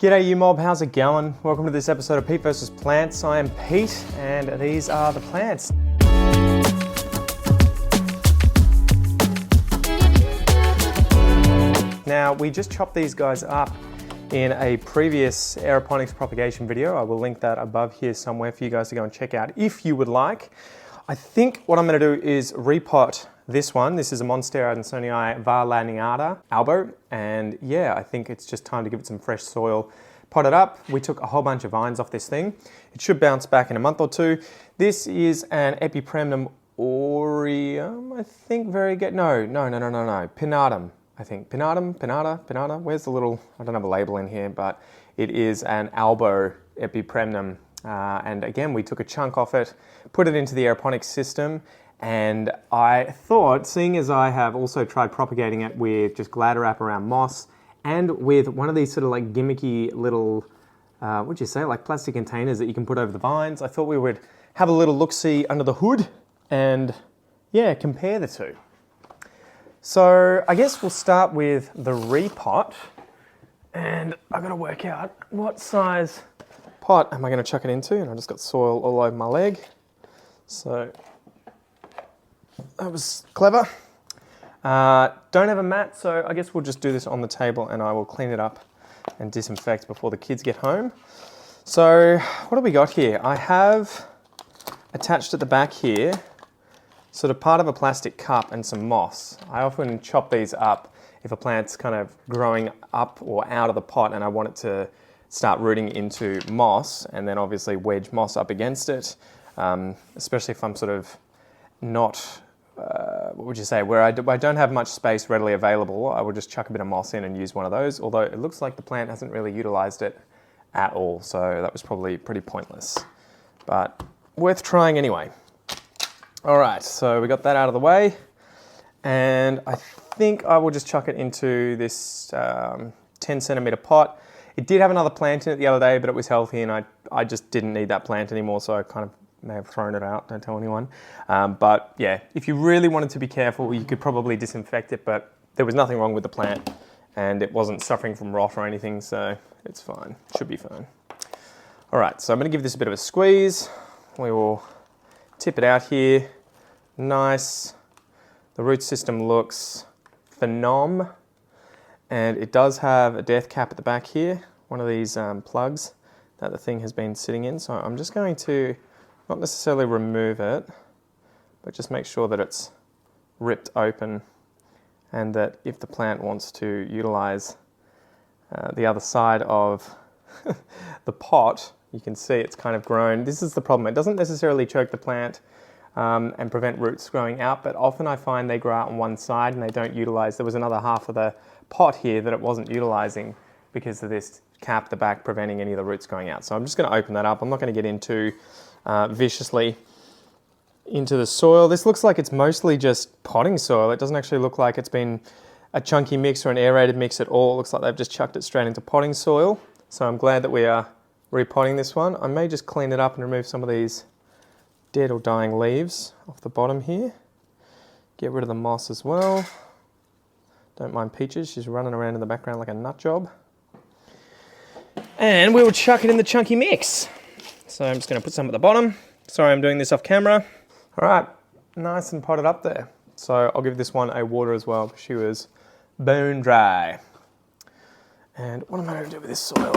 G'day you mob, how's it going? Welcome to this episode of Pete vs. Plants. I am Pete and these are the plants. Now we just chopped these guys up in a previous aeroponics propagation video. I will link that above here somewhere for you guys to go and check out if you would like. I think what I'm going to do is repot this one. This is a Monstera adansonii var laniata albo, and yeah, I think it's just time to give it some fresh soil. Pot it up. We took a whole bunch of vines off this thing. It should bounce back in a month or two. This is an Epipremnum aureum, I think. Very good. No. Pinnatum. I think pinata. Where's the little? I don't have a label in here, but it is an albo Epipremnum. And again, we took a chunk off it, put it into the aeroponics system, and I thought, seeing as I have also tried propagating it with just glad wrap around moss and with one of these sort of like gimmicky little, what'd you say, like plastic containers that you can put over the vines, I thought we would have a little look-see under the hood and yeah, compare the two. So I guess we'll start with the repot, and I've got to work out what size pot am I going to chuck it into, and I just got soil all over my leg. So that was clever. Don't have a mat, so I guess we'll just do this on the table and I will clean it up and disinfect before the kids get home. So what have we got here? I have attached at the back here sort of part of a plastic cup and some moss. I often chop these up if a plant's kind of growing up or out of the pot and I want it to start rooting into moss, and then obviously wedge moss up against it, especially if I'm sort of not, what would you say, where I don't have much space readily available. I will just chuck a bit of moss in and use one of those, although it looks like the plant hasn't really utilized it at all, so that was probably pretty pointless, but worth trying anyway. All right, so we got that out of the way, and I think I will just chuck it into this 10 centimeter pot. It did have another plant in it the other day, but it was healthy, and I just didn't need that plant anymore, so I kind of may have thrown it out, don't tell anyone. But yeah, if you really wanted to be careful, you could probably disinfect it, but there was nothing wrong with the plant, and it wasn't suffering from rot or anything, so it's fine, should be fine. All right, so I'm gonna give this a bit of a squeeze. We will tip it out here, nice. The root system looks phenom. And it does have a death cap at the back here, one of these plugs that the thing has been sitting in. So I'm just going to not necessarily remove it, but just make sure that it's ripped open, and that if the plant wants to utilize the other side of the pot, you can see it's kind of grown. This is the problem. It doesn't necessarily choke the plant and prevent roots growing out, but often I find they grow out on one side and they don't utilize. There was another half of the pot here that it wasn't utilizing because of this cap at the back preventing any of the roots going out. So I'm just going to open that up. I'm not going to get into viciously into the soil. This looks like it's mostly just potting soil. It doesn't actually look like it's been a chunky mix or an aerated mix at all. It looks like they've just chucked it straight into potting soil. So I'm glad that we are repotting this one. I may just clean it up and remove some of these dead or dying leaves off the bottom here. Get rid of the moss as well. Don't mind Peaches, she's running around in the background like a nut job. And we will chuck it in the chunky mix. So I'm just going to put some at the bottom. Sorry, I'm doing this off camera. All right, nice and potted up there. So I'll give this one a water as well, because she was bone dry. And what am I going to do with this soil?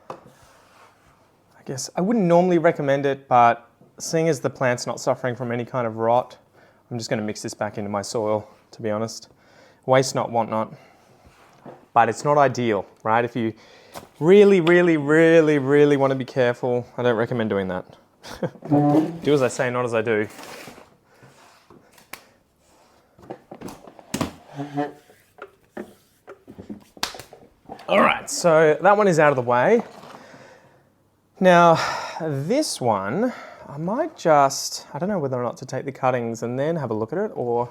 I guess I wouldn't normally recommend it, but seeing as the plant's not suffering from any kind of rot, I'm just going to mix this back into my soil, to be honest. Waste not, want not. But it's not ideal, right? If you really want to be careful, I don't recommend doing that. Do as I say, not as I do. All right, so that one is out of the way. Now, this one, I might just, I don't know whether or not to take the cuttings and then have a look at it, or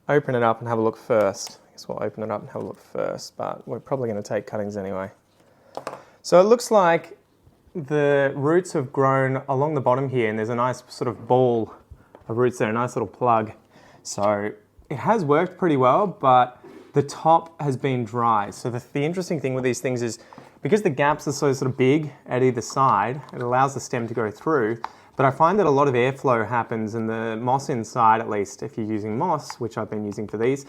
open it up and have a look first. I guess we'll open it up and have a look first, but we're probably going to take cuttings anyway. So it looks like the roots have grown along the bottom here, and there's a nice sort of ball of roots there, a nice little plug. So it has worked pretty well, but the top has been dry. So the interesting thing with these things is because the gaps are so sort of big at either side, it allows the stem to go through. But I find that a lot of airflow happens, and the moss inside, at least if you're using moss, which I've been using for these,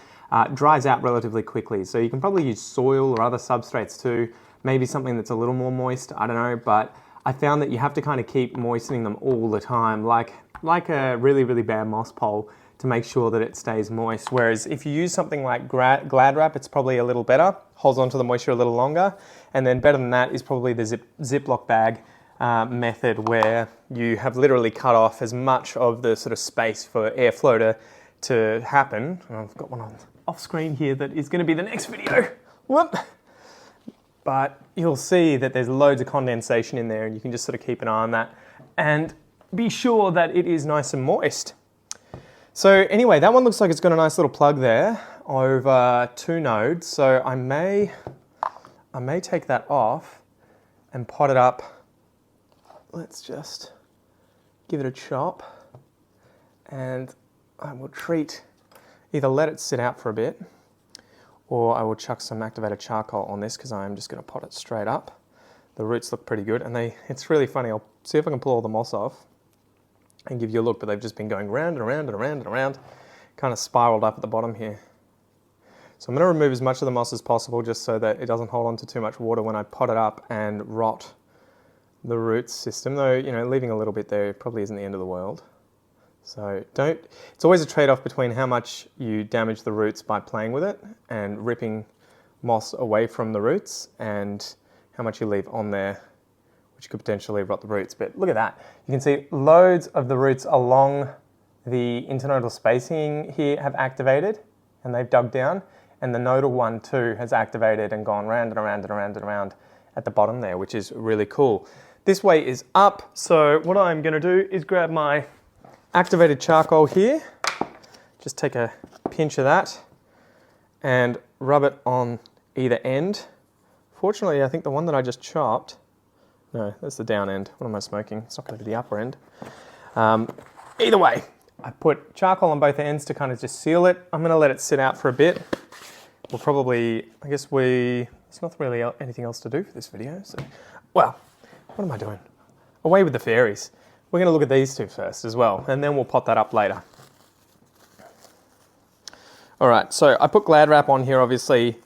dries out relatively quickly. So you can probably use soil or other substrates too, maybe something that's a little more moist, I don't know, but I found that you have to kind of keep moistening them all the time, like a really, really bad moss pole, to make sure that it stays moist. Whereas if you use something like Glad Wrap, it's probably a little better, holds onto the moisture a little longer, and then better than that is probably the Ziploc bag method, where you have literally cut off as much of the sort of space for airflow to happen. And I've got one on off screen here that is going to be the next video. Whoop. But you'll see that there's loads of condensation in there, and you can just sort of keep an eye on that and be sure that it is nice and moist. So anyway, that one looks like it's got a nice little plug there over 2 nodes. So I may take that off and pot it up. Let's just give it a chop, and I will either let it sit out for a bit, or I will chuck some activated charcoal on this, because I'm just going to pot it straight up. The roots look pretty good, and it's really funny. I'll see if I can pull all the moss off and give you a look, but they've just been going round and around and around and around, kind of spiraled up at the bottom here. So I'm going to remove as much of the moss as possible, just so that it doesn't hold on to too much water when I pot it up and rot the root system, though, you know, leaving a little bit there probably isn't the end of the world. So it's always a trade-off between how much you damage the roots by playing with it and ripping moss away from the roots, and how much you leave on there, which could potentially rot the roots. But look at that. You can see loads of the roots along the internodal spacing here have activated, and they've dug down, and the nodal one too has activated and gone round and around and around and around at the bottom there, which is really cool. This way is up, so what I'm going to do is grab my activated charcoal here, just take a pinch of that and rub it on either end. Fortunately, I think the one that I just chopped, no, that's the down end. What am I smoking? It's not going to be the upper end. Either way, I put charcoal on both ends to kind of just seal it. I'm going to let it sit out for a bit. We'll probably, I guess there's not really anything else to do for this video. So, well, what am I doing? Away with the fairies. We're going to look at these two first as well, and then we'll pot that up later. All right, so I put Glad Wrap on here, obviously,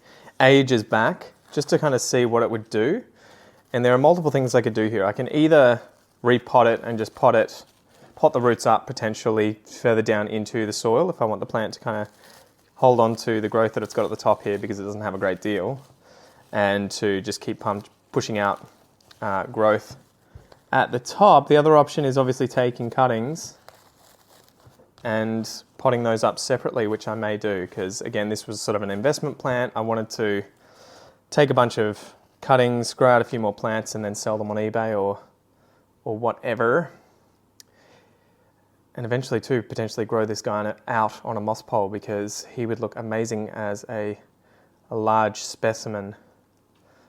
ages back, just to kind of see what it would do. And there are multiple things I could do here. I can either repot it and just pot the roots up potentially further down into the soil if I want the plant to kind of hold on to the growth that it's got at the top here, because it doesn't have a great deal, and to just keep pushing out growth at the top. The other option is obviously taking cuttings and potting those up separately, which I may do, because again, this was sort of an investment plant. I wanted to take a bunch of cuttings, grow out a few more plants, and then sell them on eBay or whatever. And eventually too, potentially grow this guy out on a moss pole, because he would look amazing as a large specimen.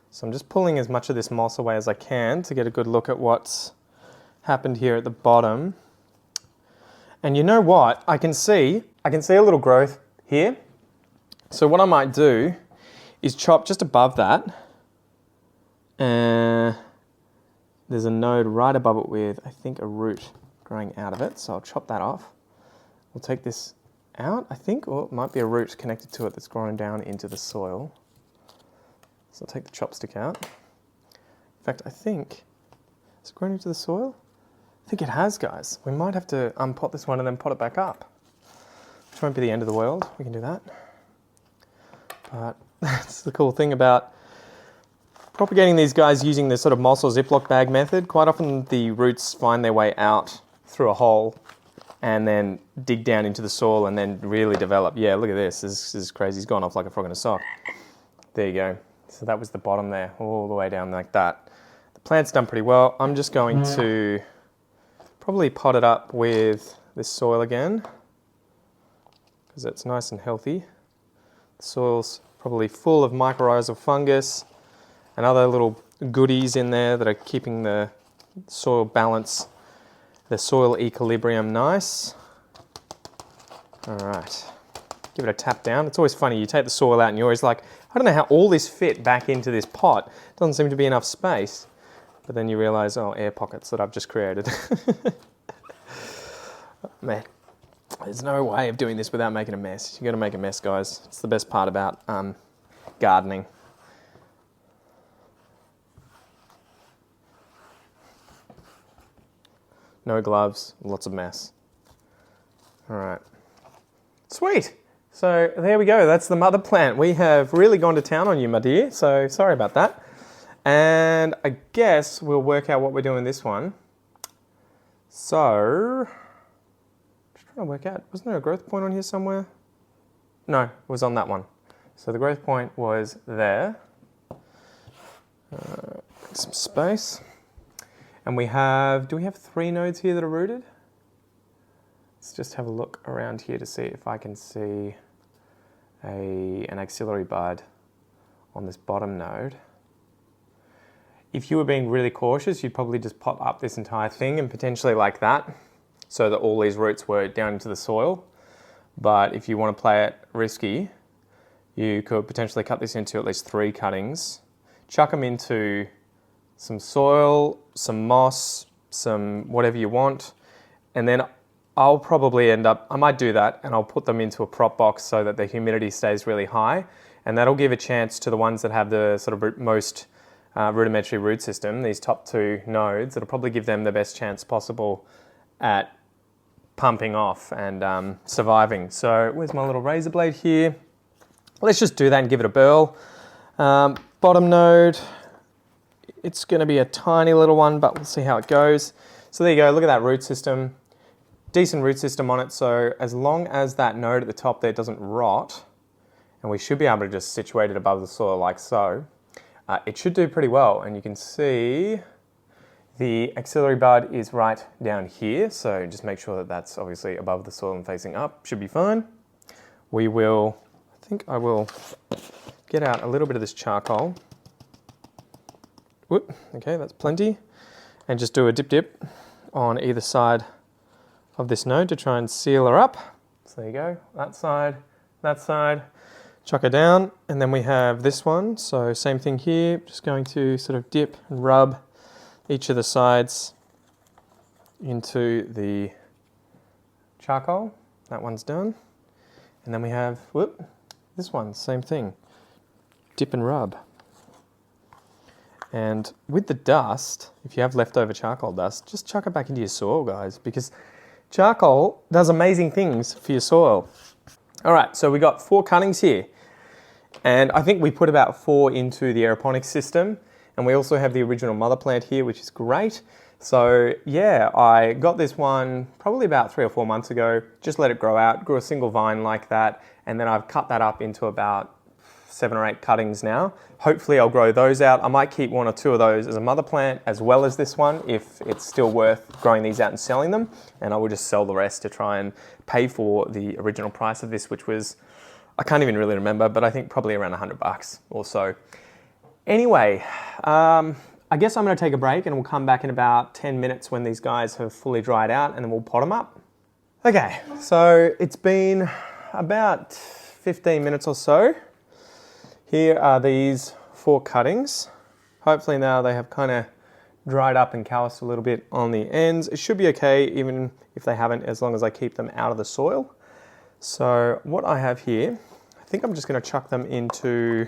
So I'm just pulling as much of this moss away as I can to get a good look at what's happened here at the bottom. And you know what? I can see a little growth here. So what I might do is chop just above that. There's a node right above it with, I think, a root growing out of it. So I'll chop that off. We'll take this out, I think, or it might be a root connected to it that's growing down into the soil. So I'll take the chopstick out. In fact, I think, has it grown into the soil? I think it has, guys. We might have to unpot this one and then pot it back up, which won't be the end of the world. We can do that. But that's the cool thing about propagating these guys using the sort of moss or Ziploc bag method. Quite often the roots find their way out through a hole and then dig down into the soil and then really develop. Yeah, look at this. This is crazy. He's gone off like a frog in a sock. There you go. So that was the bottom there, all the way down like that. The plant's done pretty well. I'm just going to probably pot it up with this soil again, because it's nice and healthy. The soil's probably full of mycorrhizal fungus and other little goodies in there that are keeping the soil balance, the soil equilibrium nice. All right. give it a tap down. It's always funny, you take the soil out and you're always like, I don't know how all this fit back into this pot. Doesn't seem to be enough space. But then you realize, oh, air pockets that I've just created. Man, there's no way of doing this without making a mess. You gotta make a mess, guys. It's the best part about gardening. No gloves, lots of mess. All right, sweet. So there we go, that's the mother plant. We have really gone to town on you, my dear, so sorry about that. And I guess we'll work out what we're doing this one. So, just trying to work out, wasn't there a growth point on here somewhere? No, it was on that one. So the growth point was there. Some space. And we have, do we have 3 nodes here that are rooted? Let's just have a look around here to see if I can see an axillary bud on this bottom node. If you were being really cautious, you'd probably just pop up this entire thing and potentially like that, so that all these roots were down into the soil. But if you want to play it risky, you could potentially cut this into at least 3 cuttings, chuck them into some soil, some moss, some whatever you want, and then I'll probably end up, I might do that, and I'll put them into a prop box so that the humidity stays really high, and that'll give a chance to the ones that have the sort of most rudimentary root system, these top 2 nodes, it'll probably give them the best chance possible at pumping off and surviving. So where's my little razor blade here? Let's just do that and give it a burl. Bottom node, it's going to be a tiny little one, but we'll see how it goes. So there you go, look at that root system. Decent root system on it, so as long as that node at the top there doesn't rot, and we should be able to just situate it above the soil like so, it should do pretty well. And you can see the axillary bud is right down here, so just make sure that that's obviously above the soil and facing up. Should be fine. We will, I think I will get out a little bit of this charcoal. Whoop, okay, that's plenty. And just do a dip on either side of this node to try and seal her up. So there you go, that side, chuck her down, and then we have this one. So same thing here, just going to sort of dip and rub each of the sides into the charcoal. That one's done. And then we have, whoop, this one, same thing, dip and rub. And with the dust, if you have leftover charcoal dust, just chuck it back into your soil, guys, because charcoal does amazing things for your soil. All right, so we got 4 cuttings here. And I think we put about 4 into the aeroponics system. And we also have the original mother plant here, which is great. So yeah, I got this one probably about 3 or 4 months ago, just let it grow out, grew a single vine like that. And then I've cut that up into about 7 or 8 cuttings now. Hopefully I'll grow those out. I might keep 1 or 2 of those as a mother plant as well as this one if it's still worth growing these out and selling them. And I will just sell the rest to try and pay for the original price of this, which was, I can't even really remember, but I think probably around $100 or so. Anyway, I guess I'm going to take a break and we'll come back in about 10 minutes when these guys have fully dried out, and then we'll pot them up. Okay, so it's been about 15 minutes or so. Here are these 4 cuttings. Hopefully now they have kind of dried up and calloused a little bit on the ends. It should be okay even if they haven't, as long as I keep them out of the soil. So what I have here, I think I'm just going to chuck them into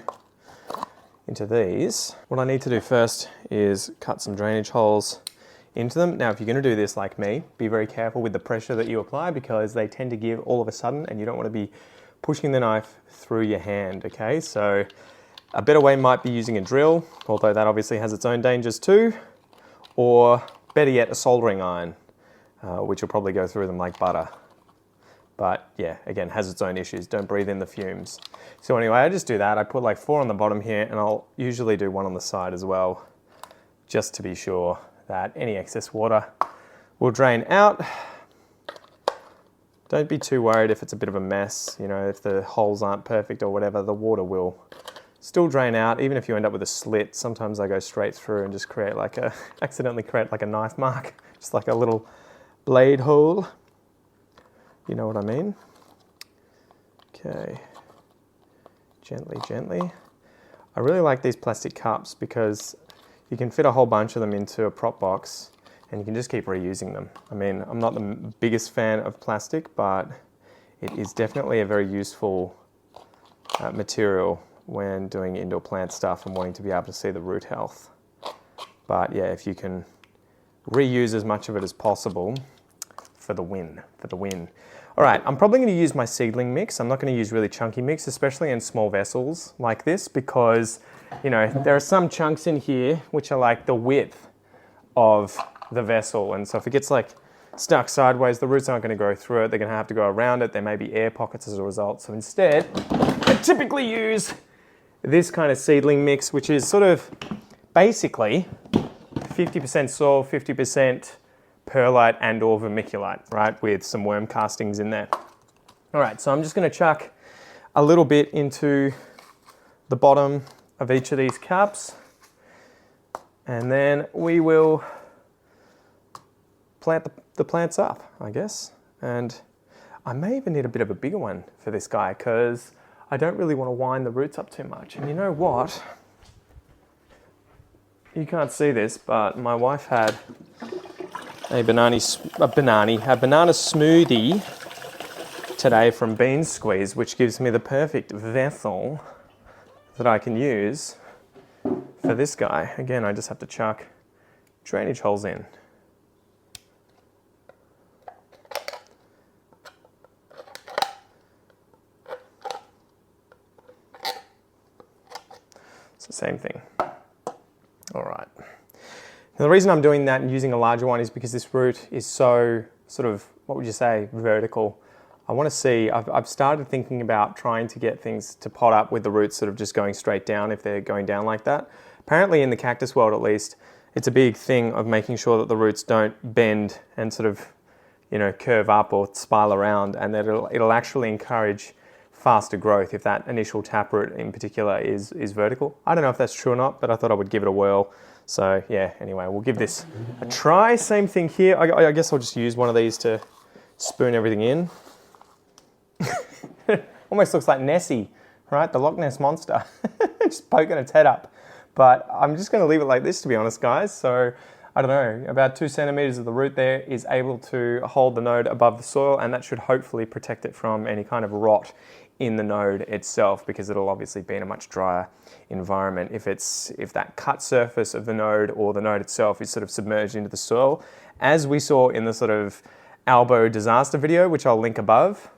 these. What I need to do first is cut some drainage holes into them. Now, if you're going to do this like me, be very careful with the pressure that you apply, because they tend to give all of a sudden and you don't want to be pushing the knife through your hand, okay? So a better way might be using a drill, although that obviously has its own dangers too, or better yet, a soldering iron, which will probably go through them like butter. But yeah, again, has its own issues. Don't breathe in the fumes. So anyway, I just do that. I put like 4 on the bottom here, and I'll usually do 1 on the side as well, just to be sure that any excess water will drain out. Don't be too worried if it's a bit of a mess, you know, if the holes aren't perfect or whatever, the water will still drain out. Even if you end up with a slit, sometimes I go straight through and just create like accidentally create like a knife mark, just like a little blade hole. You know what I mean? Okay. Gently, gently. I really like these plastic cups because you can fit a whole bunch of them into a prop box and you can just keep reusing them. I mean, I'm not the biggest fan of plastic, but it is definitely a very useful material when doing indoor plant stuff and wanting to be able to see the root health. But yeah, if you can reuse as much of it as possible, for the win, for the win. All right, I'm probably going to use my seedling mix. I'm not going to use really chunky mix, especially in small vessels like this, because, you know, there are some chunks in here which are like the width of the vessel. And so if it gets like stuck sideways, the roots aren't going to grow through it. They're going to have to go around it. There may be air pockets as a result. So instead, I typically use this kind of seedling mix, which is sort of basically 50% soil, 50% perlite and or vermiculite, right, with some worm castings in there. All right, so I'm just going to chuck a little bit into the bottom of each of these cups, and then we will plant the plants up, I guess. And I may even need a bit of a bigger one for this guy because I don't really want to wind the roots up too much. And you know what? You can't see this, but my wife had a banana smoothie today from Bean Squeeze, which gives me the perfect vessel that I can use for this guy. Again, I just have to chuck drainage holes in. It's the same thing. All right. Now, the reason I'm doing that and using a larger one is because this root is so sort of, what would you say, vertical. I want to see, I've started thinking about trying to get things to pot up with the roots sort of just going straight down if they're going down like that. Apparently in the cactus world at least, it's a big thing of making sure that the roots don't bend and sort of, you know, curve up or spiral around, and that it'll actually encourage faster growth if that initial taproot in particular is vertical. I don't know if that's true or not, but I thought I would give it a whirl. So yeah, anyway, we'll give this a try. Same thing here. I guess I'll just use one of these to spoon everything in. Almost looks like Nessie, right? The Loch Ness Monster. Just poking its head up. But I'm just gonna leave it like this, to be honest, guys. So I don't know, about 2 centimeters of the root there is able to hold the node above the soil, and that should hopefully protect it from any kind of rot in the node itself, because it'll obviously be in a much drier environment if that cut surface of the node or the node itself is sort of submerged into the soil, as we saw in the sort of albo disaster video, which I'll link above.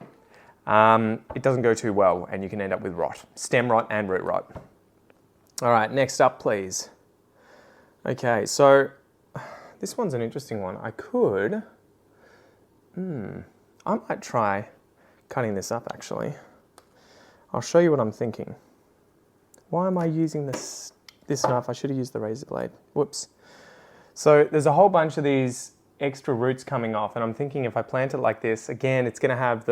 It doesn't go too well, and you can end up with rot, stem rot and root rot. All right, next up, please. Okay, so this one's an interesting one. I might try cutting this up, actually. I'll show you what I'm thinking. Why am I using this knife? I should have used the razor blade. Whoops. So there's a whole bunch of these extra roots coming off, and I'm thinking if I plant it like this, again, it's going to have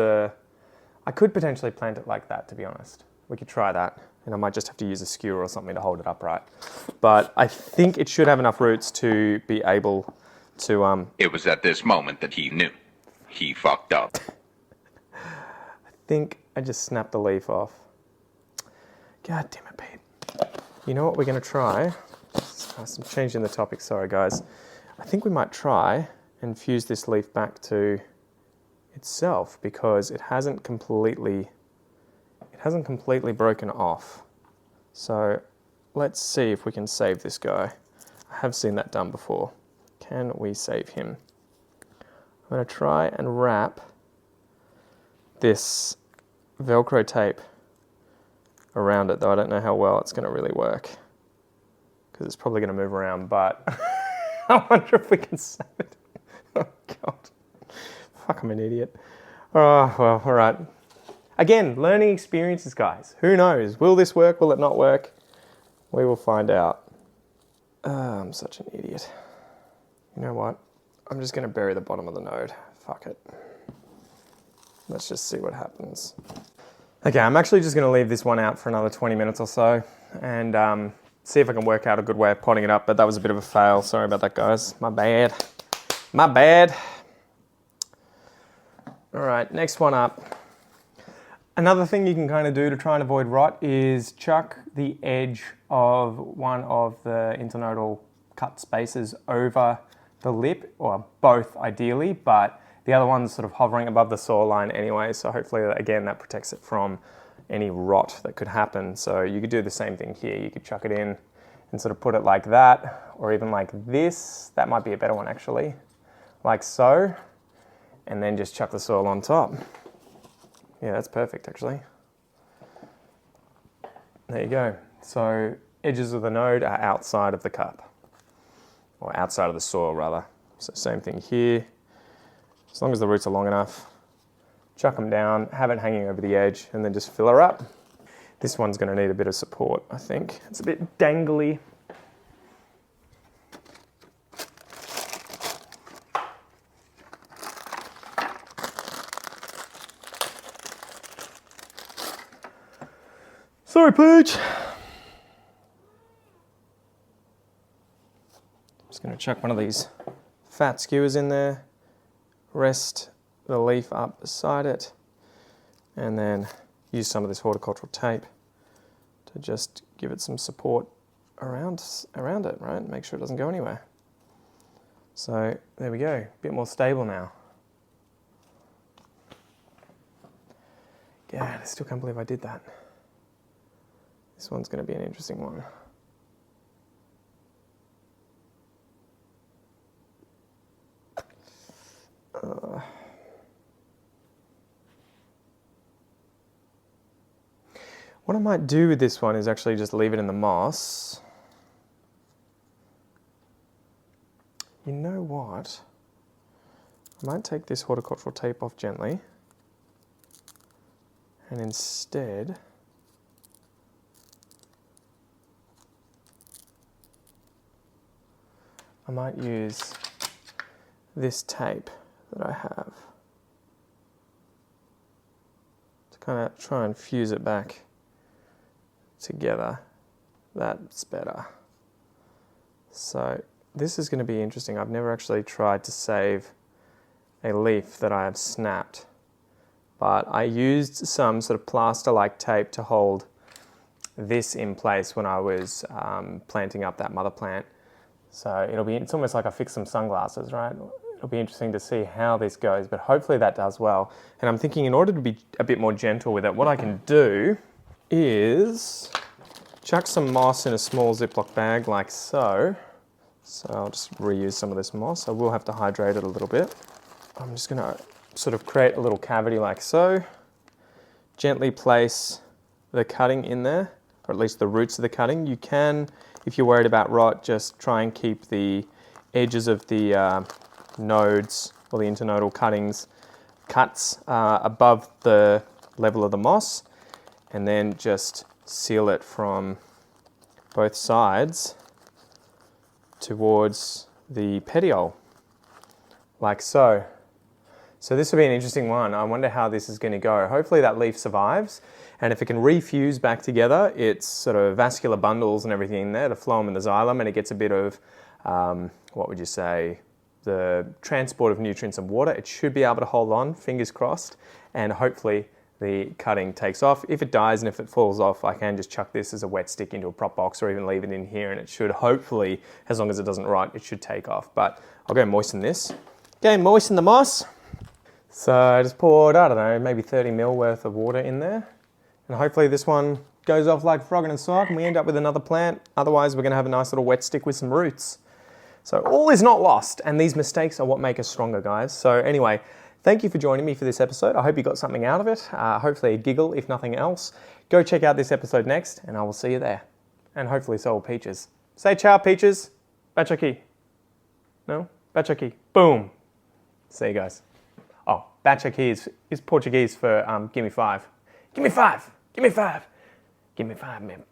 I could potentially plant it like that, to be honest. We could try that, and I might just have to use a skewer or something to hold it upright. But I think it should have enough roots to be able to... It was at this moment that he knew. He fucked up. I think I just snapped the leaf off. God damn it, Pete. You know what we're going to try? I'm changing the topic, sorry guys. I think we might try and fuse this leaf back to itself, because it hasn't completely broken off. So let's see if we can save this guy. I have seen that done before. Can we save him? I'm going to try and wrap this Velcro tape around it, though I don't know how well it's going to really work, because it's probably going to move around, but I wonder if we can save it. Oh God. Fuck, I'm an idiot. Oh, well, all right. Again, learning experiences, guys. Who knows? Will this work? Will it not work? We will find out. I'm such an idiot. You know what? I'm just going to bury the bottom of the node. Fuck it. Let's just see what happens. Okay, I'm actually just going to leave this one out for another 20 minutes or so and see if I can work out a good way of potting it up, but that was a bit of a fail. Sorry about that, guys. My bad. My bad. All right, next one up. Another thing you can kind of do to try and avoid rot is chuck the edge of one of the internodal cut spaces over the lip, or both ideally, but the other one's sort of hovering above the saw line anyway, so hopefully, again, that protects it from any rot that could happen. So you could do the same thing here. You could chuck it in and sort of put it like that, or even like this. That might be a better one actually, like so, and then just chuck the soil on top. Yeah, that's perfect actually. There you go. So edges of the node are outside of the cup, or outside of the soil rather. So same thing here. As long as the roots are long enough, chuck them down, have it hanging over the edge, and then just fill her up. This one's going to need a bit of support, I think. It's a bit dangly. Sorry, Pooch. Just going to chuck one of these fat skewers in there, rest the leaf up beside it, and then use some of this horticultural tape to just give it some support around it, right? Make sure it doesn't go anywhere. So there we go, a bit more stable now. Yeah, I still can't believe I did that. This one's going to be an interesting one. What I might do with this one is actually just leave it in the moss. You know what? I might take this horticultural tape off gently, and instead I might use this tape that I have to kind of try and fuse it back together. That's better. So this is going to be interesting. I've never actually tried to save a leaf that I have snapped, but I used some sort of plaster-like tape to hold this in place when I was planting up that mother plant. So it's almost like I fixed some sunglasses, right? It'll be interesting to see how this goes, but hopefully that does well. And I'm thinking in order to be a bit more gentle with it, what I can do is chuck some moss in a small Ziploc bag like so. So I'll just reuse some of this moss. I will have to hydrate it a little bit. I'm just going to sort of create a little cavity like so. Gently place the cutting in there, or at least the roots of the cutting. You can, if you're worried about rot, just try and keep the edges of the nodes or the internodal cuts above the level of the moss, and then just seal it from both sides towards the petiole, like so. So this will be an interesting one. I wonder how this is going to go. Hopefully that leaf survives, and if it can refuse back together, its sort of vascular bundles and everything in there, the phloem and the xylem, and it gets a bit of, what would you say, the transport of nutrients and water, it should be able to hold on, fingers crossed, and hopefully the cutting takes off. If it dies and if it falls off, I can just chuck this as a wet stick into a prop box or even leave it in here, and it should hopefully, as long as it doesn't rot, it should take off. But I'll go moisten this. Okay, moisten the moss. So I just poured, I don't know, maybe 30 ml worth of water in there. And hopefully this one goes off like frog in a sock and we end up with another plant. Otherwise, we're gonna have a nice little wet stick with some roots. So all is not lost, and these mistakes are what make us stronger, guys. So anyway, thank you for joining me for this episode. I hope you got something out of it. Hopefully a giggle, if nothing else. Go check out this episode next, and I will see you there. And hopefully so will Peaches. Say ciao, Peaches. Bachaki. No? Bachaki. Boom. See you guys. Oh, Bachaki is Portuguese for give me five. Give me five. Give me five. Give me five, man.